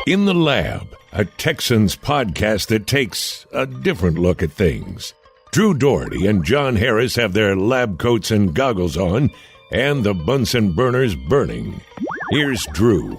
In the Lab, a Texans podcast that takes a different look at things. Drew Dougherty and John Harris have their lab coats and goggles on, and the Bunsen burners burning. Here's Drew.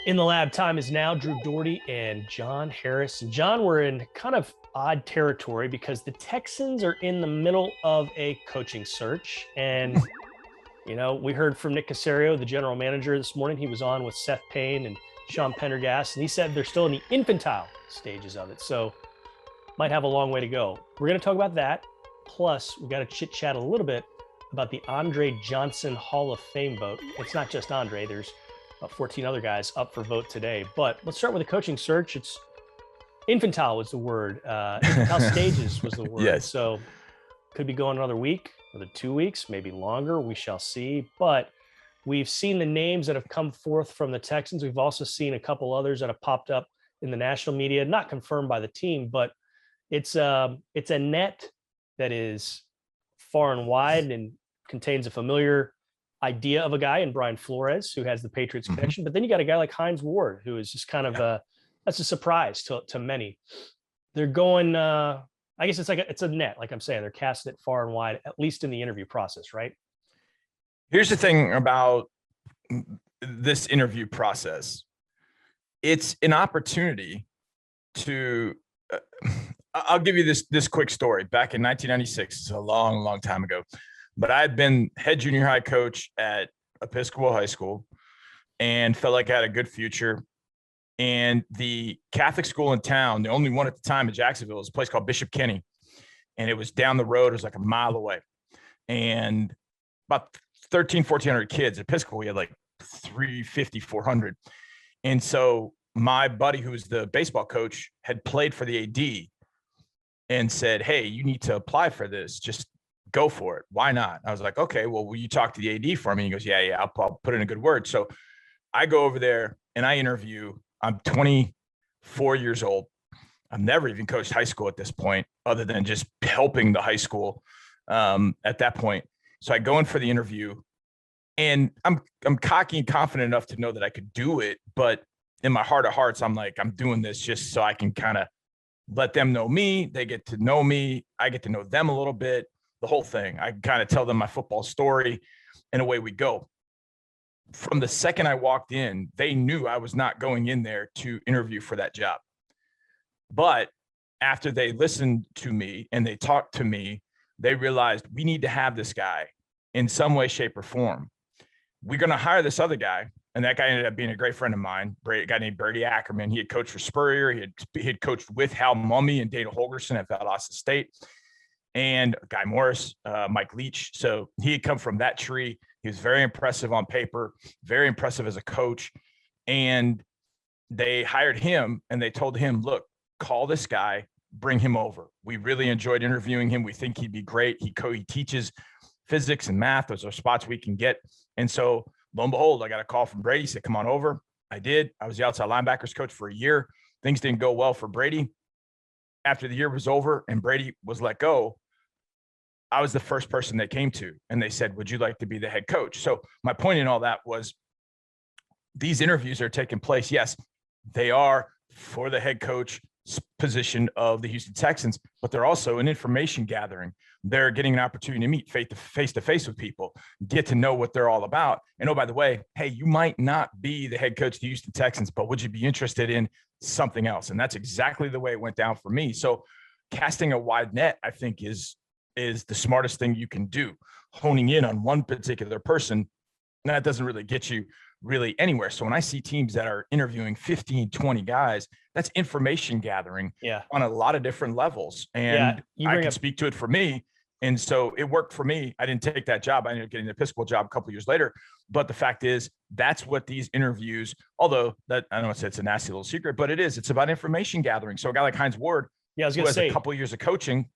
In the Lab, time is now. Drew Dougherty and John Harris. And John, we're in kind of odd territory because the Texans are in the middle of a coaching search. And, you know, we heard from Nick Caserio, the general manager, this morning. He was on with Seth Payne and Sean Pendergast, and he said they're still in the infantile stages of it. So might have a long way to go. We're going to talk about that. Plus, we got to chit chat a little bit about the Andre Johnson Hall of Fame vote. It's not just Andre. There's 14 other guys up for vote today. But let's start with the coaching search. It's infantile was the word. Infantile stages was the word. Yes. So could be going another week, another 2 weeks, maybe longer. We shall see. But we've seen the names that have come forth from the Texans. We've also seen a couple others that have popped up in the national media, not confirmed by the team, but it's a net that is far and wide and contains a familiar idea of a guy in Brian Flores, who has the Patriots connection. But then you got a guy like Hines Ward, who is just kind of that's a surprise to many. They're going, I guess it's a net, like I'm saying, they're casting it far and wide, at least in the interview process, right? Here's the thing about this interview process. It's an opportunity to, I'll give you this quick story. Back in 1996, it's a long, long time ago. But I had been head junior high coach at Episcopal High School and felt like I had a good future. And the Catholic school in town, the only one at the time in Jacksonville, was a place called Bishop Kenny. And it was down the road. It was like a mile away. And about 1,400 kids. At Episcopal, we had like 350, 400. And so my buddy, who was the baseball coach, had played for the AD and said, hey, you need to apply for this. Just go for it. Why not? I was like, okay, well, will you talk to the AD for me? He goes, yeah, I'll put in a good word. So I go over there and I interview. I'm 24 years old. I've never even coached high school at this point, other than just helping the high school at that point. So I go in for the interview and I'm cocky and confident enough to know that I could do it. But in my heart of hearts, I'm like, I'm doing this just so I can kind of let them know me. They get to know me. I get to know them a little bit. The whole thing. I kind of tell them my football story and away we go. From the second I walked in, they knew I was not going in there to interview for that job. But after they listened to me and they talked to me, they realized we need to have this guy in some way, shape, or form. We're going to hire this other guy. And that guy ended up being a great friend of mine, a guy named Brady Ackerman. He had coached for Spurrier. He had coached with Hal Mumme and Dana Holgerson at Valdosta State. And Guy Morris, Mike Leach. So he had come from that tree. He was very impressive on paper, very impressive as a coach. And they hired him and they told him, look, call this guy, bring him over. We really enjoyed interviewing him. We think he'd be great. He teaches physics and math. Those are spots we can get. And so lo and behold, I got a call from Brady. He said, come on over. I did. I was the outside linebackers coach for a year. Things didn't go well for Brady. After the year was over and Brady was let go, I was the first person they came to and they said, would you like to be the head coach? So my point in all that was these interviews are taking place. Yes, they are for the head coach position of the Houston Texans, but they're also an information gathering. They're getting an opportunity to meet face to face with people, get to know what they're all about. And oh, by the way, hey, you might not be the head coach of the Houston Texans, but would you be interested in something else? And that's exactly the way it went down for me. So casting a wide net, I think, is the smartest thing you can do. Honing in on one particular person, that doesn't really get you really anywhere. So when I see teams that are interviewing 15, 20 guys, that's information gathering on a lot of different levels. And I can speak to it for me. And so it worked for me. I didn't take that job. I ended up getting the Episcopal job a couple of years later. But the fact is, that's what these interviews, although that I don't want to say it's a nasty little secret, but it is. It's about information gathering. So a guy like Hines Ward, I was going to say, a couple of years of coaching,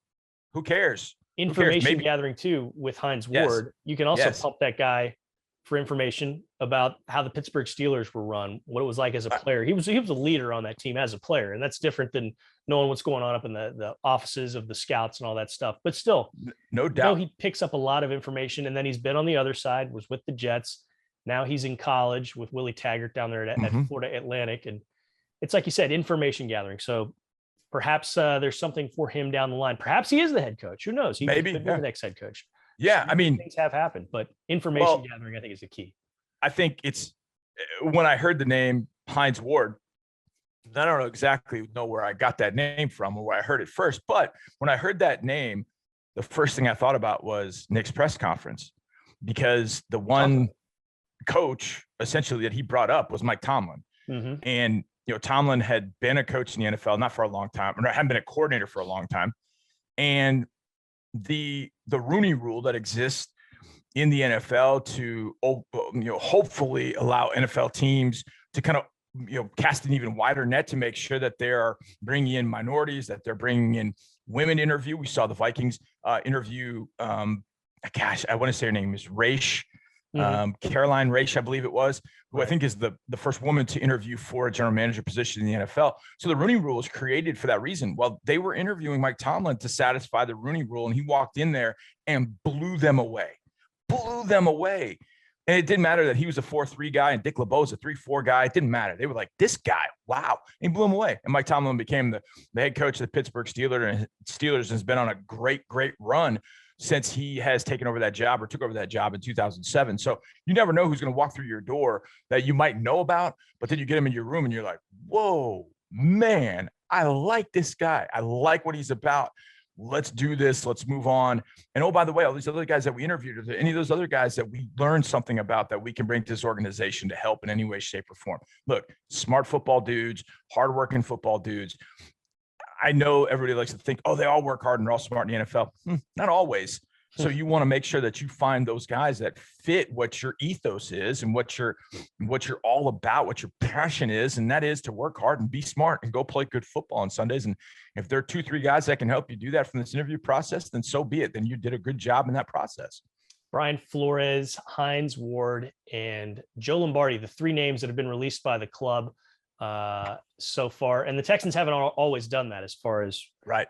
who cares? Information gathering too with Hines Ward. You can also pump that guy for information about how the Pittsburgh Steelers were run, what it was like as a player. He was a leader on that team as a player, and that's different than knowing what's going on up in the offices of the scouts and all that stuff. But still, no doubt, he picks up a lot of information. And then he's been on the other side, was with the Jets. Now he's in college with Willie Taggart down there at Florida Atlantic. And it's like you said, information gathering. So perhaps there's something for him down the line. Perhaps he is the head coach. Who knows? He could be the next head coach. Yeah. So things have happened, but information gathering, I think, is the key. I think it's when I heard the name Hines Ward, I don't exactly know where I got that name from or where I heard it first, but when I heard that name, the first thing I thought about was Nick's press conference, because the one coach essentially that he brought up was Mike Tomlin. And, Tomlin had been a coach in the NFL, not for a long time, or hadn't been a coordinator for a long time. And the Rooney Rule that exists in the NFL to, hopefully allow NFL teams to kind of, cast an even wider net to make sure that they're bringing in minorities, that they're bringing in women interview. We saw the Vikings interview. I want to say her name is Raish, Caroline Raish, I believe it was, who I think is the first woman to interview for a general manager position in the NFL. So the Rooney Rule was created for that reason. Well, they were interviewing Mike Tomlin to satisfy the Rooney Rule, and he walked in there and blew them away. And it didn't matter that he was a 4-3 guy and Dick LeBeau is a 3-4 guy. It didn't matter. They were like, this guy, wow. And he blew him away. And Mike Tomlin became the head coach of the Pittsburgh Steelers, and has been on a great run since he has taken over that job or took over that job in 2007. So you never know who's going to walk through your door that you might know about, but then you get him in your room and you're like, whoa, man, I like this guy. I like what he's about. Let's do this. Let's move on. And oh, by the way, all these other guys that we interviewed, are there any of those other guys that we learned something about that we can bring to this organization to help in any way, shape, or form? Look, smart football dudes, hardworking football dudes. I know everybody likes to think, oh, they all work hard and they're all smart in the NFL. Not always. So you want to make sure that you find those guys that fit what your ethos is and what you're all about, what your passion is. And that is to work hard and be smart and go play good football on Sundays. And if there are 2-3 guys that can help you do that from this interview process, then so be it. Then you did a good job in that process. Brian Flores, Hines Ward, and Joe Lombardi, the 3 names that have been released by the club so far. And the Texans haven't always done that as far as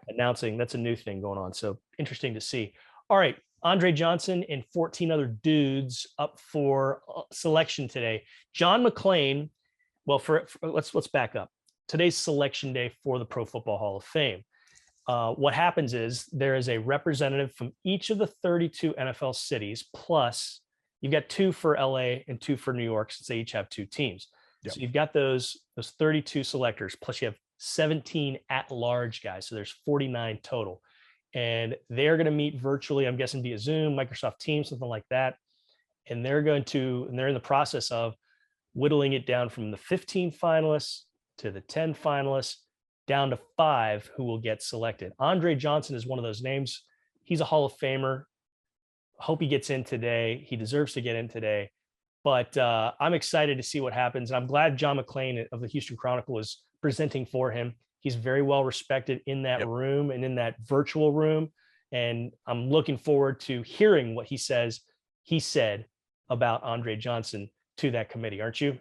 announcing. That's a new thing going on. So interesting to see. All right, Andre Johnson and 14 other dudes up for selection today. John McClain, well, let's back up. Today's selection day for the Pro Football Hall of Fame. What happens is there is a representative from each of the 32 NFL cities, plus you've got 2 for LA and 2 for New York, since they each have 2 teams. Yep. So you've got those 32 selectors, plus you have 17 at-large guys. So there's 49 total. And they're going to meet virtually, I'm guessing via Zoom, Microsoft Teams, something like that. And they're in the process of whittling it down from the 15 finalists to the 10 finalists down to 5 who will get selected. Andre Johnson is one of those names. He's a Hall of Famer. Hope he gets in today. He deserves to get in today. But I'm excited to see what happens. I'm glad John McClain of the Houston Chronicle is presenting for him. He's very well respected in that room and in that virtual room. And I'm looking forward to hearing what he said about Andre Johnson to that committee. Aren't you?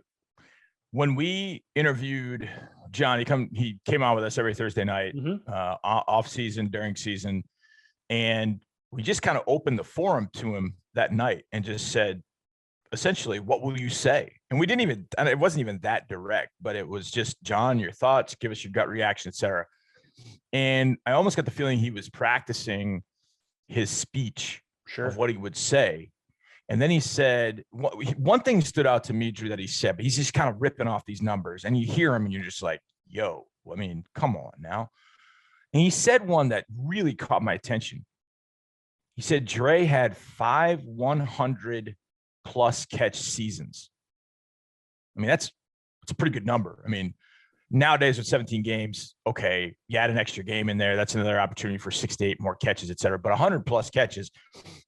When we interviewed John, he came on with us every Thursday night, off season, during season. And we just kind of opened the forum to him that night and just said, essentially, what will you say? And it wasn't even that direct, but it was just, John, your thoughts, give us your gut reaction, etc. And I almost got the feeling he was practicing his speech of what he would say. And then he said, one thing stood out to me, Drew, that he said, but he's just kind of ripping off these numbers, and you hear him and you're just like, yo, I mean, come on now. And he said one that really caught my attention. He said, Dre had 5 100+ catch seasons. I mean, that's a pretty good number. I mean, nowadays with 17 games, okay, you add an extra game in there, that's another opportunity for 6 to 8 more catches, et cetera. But 100+ catches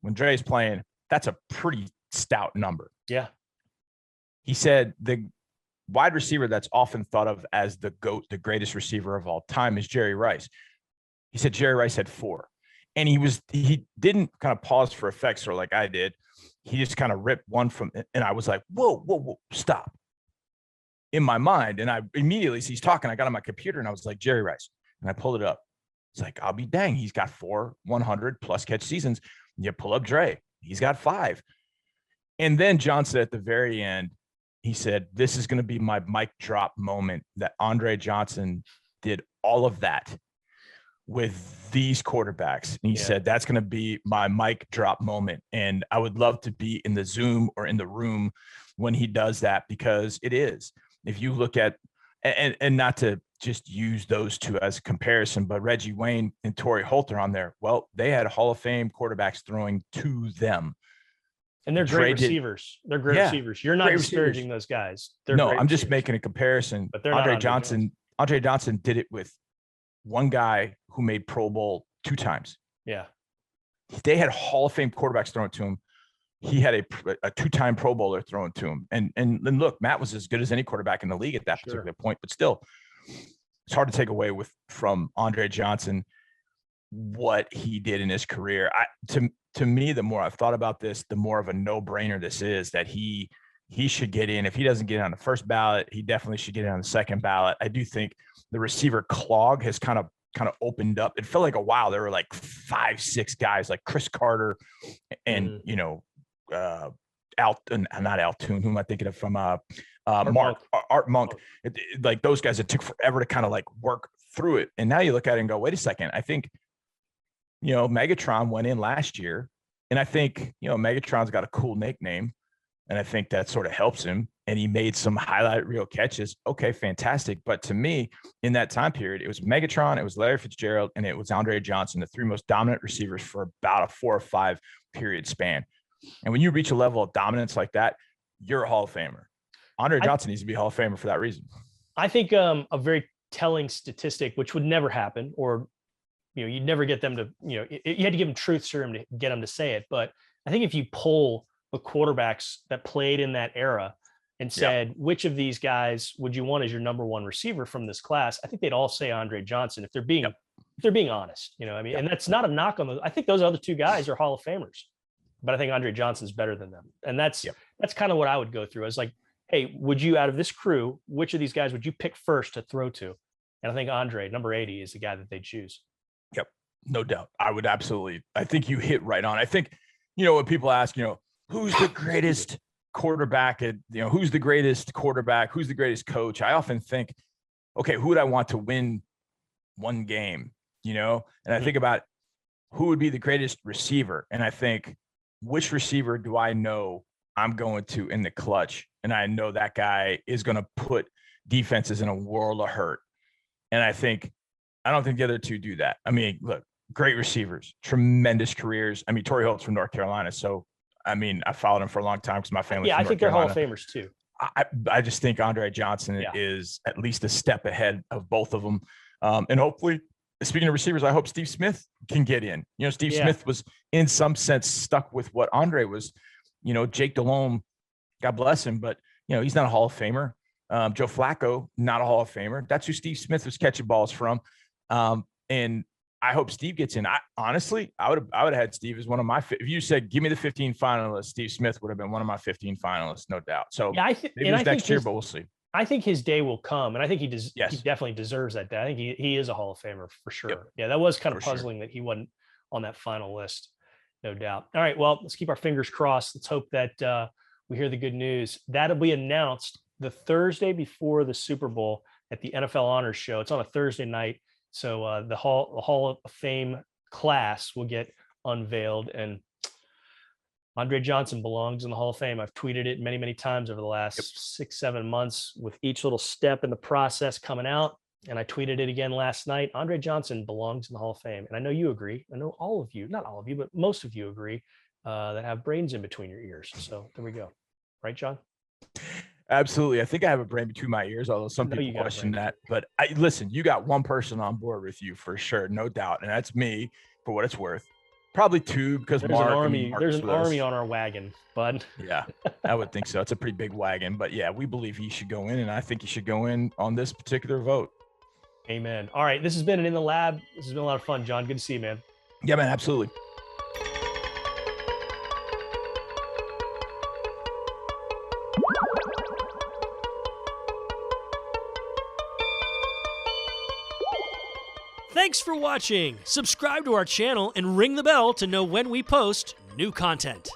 when Dre's playing, that's a pretty stout number. Yeah. He said the wide receiver that's often thought of as the GOAT, the greatest receiver of all time, is Jerry Rice. He said Jerry Rice had 4. And he didn't kind of pause for effects or like I did. He just kind of ripped one from, and I was like, whoa, stop. In my mind. And I immediately, he's talking, I got on my computer and I was like, Jerry Rice. And I pulled it up. It's like, I'll be dang. He's got 4 100+ catch seasons. You pull up Dre. He's got 5. And then John said at the very end, he said, this is going to be my mic drop moment, that Andre Johnson did all of that with these quarterbacks. And he said, that's going to be my mic drop moment. And I would love to be in the Zoom or in the room when he does that, because it is. If you look at, and not to just use those two as a comparison, but Reggie Wayne and Torrey Holt are on there. Well, they had Hall of Fame quarterbacks throwing to them. And they're great receivers. They're great receivers. You're not disparaging those guys. No, I'm just making a comparison. But Andre Johnson did it with one guy who made Pro Bowl 2 times. Yeah. They had Hall of Fame quarterbacks thrown to him. He had a 2-time Pro Bowler thrown to him. And look, Matt was as good as any quarterback in the league at that particular point, but still, it's hard to take away from Andre Johnson what he did in his career. To me, the more I've thought about this, the more of a no-brainer this is, that he should get in. If he doesn't get on the first ballot, he definitely should get in on the second ballot. I do think the receiver clog has kind of opened up. It felt like a while there were like 5-6 guys like Chris Carter and not Altoon, who am I thinking of from Art Monk. Like those guys, it took forever to kind of like work through it. And now you look at it and go, wait a second, I think Megatron went in last year, and I think Megatron's got a cool nickname, and I think that sort of helps him. And he made some highlight reel catches. Okay, fantastic. But to me, in that time period, it was Megatron, it was Larry Fitzgerald, and it was Andre Johnson, the 3 most dominant receivers for about a 4 or 5 period span. And when you reach a level of dominance like that, you're a Hall of Famer. Andre Johnson needs to be a Hall of Famer for that reason. I think a very telling statistic, which would never happen, or you'd never get them to, you had to give them truth serum to get them to say it. But I think if you poll the quarterbacks that played in that era and said, which of these guys would you want as your number 1 receiver from this class, I think they'd all say Andre Johnson if they're being honest. And that's not a knock on those. I think those other 2 guys are Hall of Famers, but I think Andre Johnson's better than them. And that's kind of what I would go through. Is like, hey, would you, out of this crew, which of these guys would you pick first to throw to? And I think Andre, number 80, is the guy that they choose. Yep. No doubt. I would absolutely. I think you hit right on. I think, when people ask, who's the greatest quarterback at, who's the greatest quarterback, who's the greatest coach? I often think, okay, who would I want to win one game, And I think about who would be the greatest receiver. And I think, which receiver do I know I'm going to in the clutch? And I know that guy is going to put defenses in a world of hurt. And I don't think the other 2 do that. I mean, look, great receivers, tremendous careers. I mean, Torrey Holt's from North Carolina. So, I mean, I followed him for a long time because my family. I think they're Hall of Famers too. I just think Andre Johnson is at least a step ahead of both of them. And hopefully, speaking of receivers, I hope Steve Smith can get in. Steve Smith was in some sense stuck with what Andre was. Jake Delhomme, God bless him, but he's not a Hall of Famer. Joe Flacco, not a Hall of Famer. That's who Steve Smith was catching balls from. And I hope Steve gets in. I would have had Steve as one of my. If you said give me the 15 finalists, Steve Smith would have been one of my 15 finalists, no doubt. So maybe it's next year, but we'll see. I think his day will come, and I think he definitely deserves that day. I think he is a Hall of Famer for sure. Yep. Yeah, that was kind of puzzling that he wasn't on that final list, no doubt. All right, well, let's keep our fingers crossed. Let's hope that we hear the good news. That'll be announced the Thursday before the Super Bowl at the NFL Honors Show. It's on a Thursday night. So the Hall of Fame class will get unveiled, and Andre Johnson belongs in the Hall of Fame. I've tweeted it many, many times over the last 6-7 months with each little step in the process coming out. And I tweeted it again last night. Andre Johnson belongs in the Hall of Fame. And I know you agree. I know all of you, not all of you, but most of you agree that have brains in between your ears. So there we go. Right, John? Absolutely. I think I have a brain between my ears, although some people question that. But listen, you got one person on board with you for sure, no doubt. And that's me, for what it's worth. Probably 2, because there's an army on our wagon, bud. Yeah, I would think so. It's a pretty big wagon. But yeah, we believe he should go in, and I think he should go in on this particular vote. Amen. All right, this has been an In the Lab. This has been a lot of fun, John. Good to see you, man. Yeah, man, absolutely. Thanks for watching. Subscribe to our channel and ring the bell to know when we post new content.